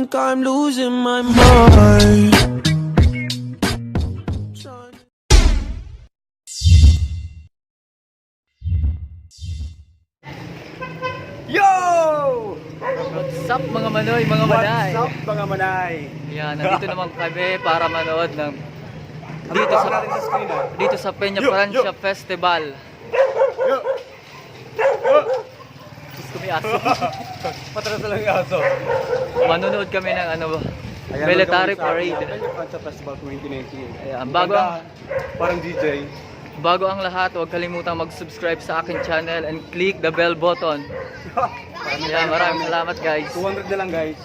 think I'm losing my mind. Yo! What's up mga manoy, mga manay? What's up mga manay? Yan, nandito naman kami para manood ng dito sa Peña Yo, Francia yo. Festival. Yo! Diyos ko, may aso. Patras na lang yung aso. Manonood kami ng Ayan, military welcome sa parade. Peña Francia Festival 2019. Ayan, Ganda, parang DJ. bago ang lahat, huwag kalimutang mag-subscribe sa akin channel and click the bell button. Ayan, maraming salamat guys. 200 na lang guys.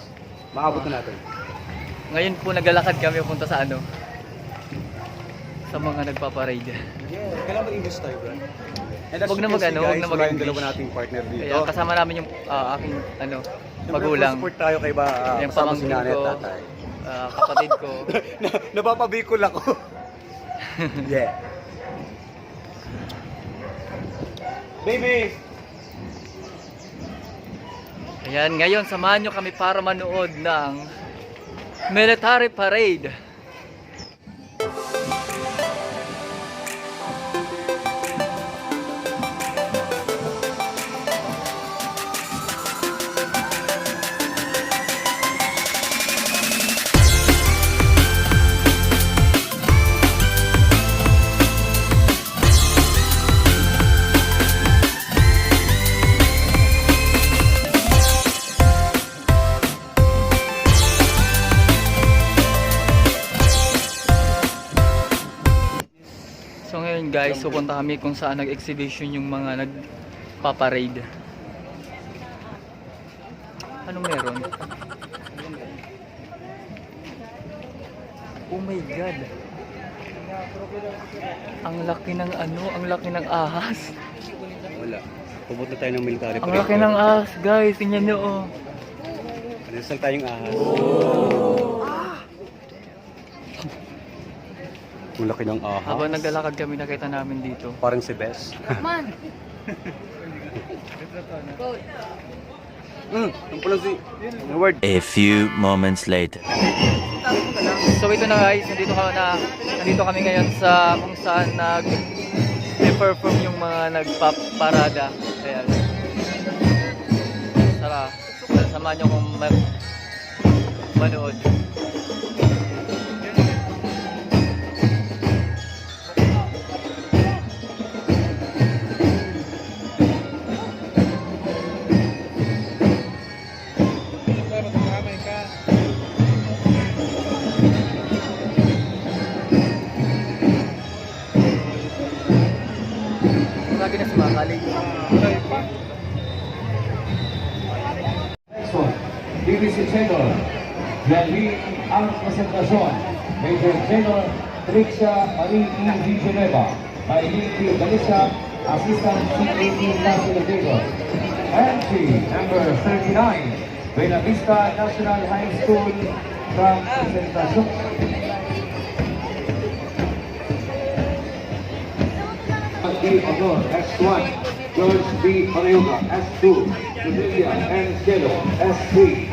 Maabot na natin. Ngayon po naglalakad kami punta sa sa mga nagpaparade. Yeah, kailan mag-English tayo, bro? And as Huwag you na can see, mag-ano, huwag guys, na wala yung mag-English. dalawa nating partner dito. Ayan, kasama namin yung aking Siyempre, magulang. support tayo kay Yung kasama si pamangkin nanay ko, at tatay. kapatid ko. Napapabikol ako. Yeah. Baby! Ayan, ngayon samahan nyo kami para manood ng military parade. So ngayon guys, pupunta kami kung saan nag-exhibition yung mga nagpaparade. Anong meron? Oh my god. Ang laki ng ang laki ng ahas. Wala. Pupunta tayo ng military Ang laki ng ahas guys, tingnan nyo oh. Nasal tayong ahas. Ang laki ng ahas. Habang naglalakad kami, nakita namin dito. Parang si Bess. Man. Ang pala si... Word. A few moments later. So ito na guys, nandito kami ngayon sa kung saan nag-perform yung mga nagpaparada. Ayan. Tara, samahan nyo kung manood. Lagi na sumakali. Next one, BBC Channel. Jadi ang presentasyon, Major General Trixia Marie E. Geneva, Maylin Galisa, Assistant CAT Navigator. Entry number 39, Buena Vista National High School from presentasyon. B. Honor, S1, George B. Orioga, S2, Cecilia N. Cielo, S3.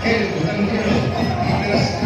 El Ranchero,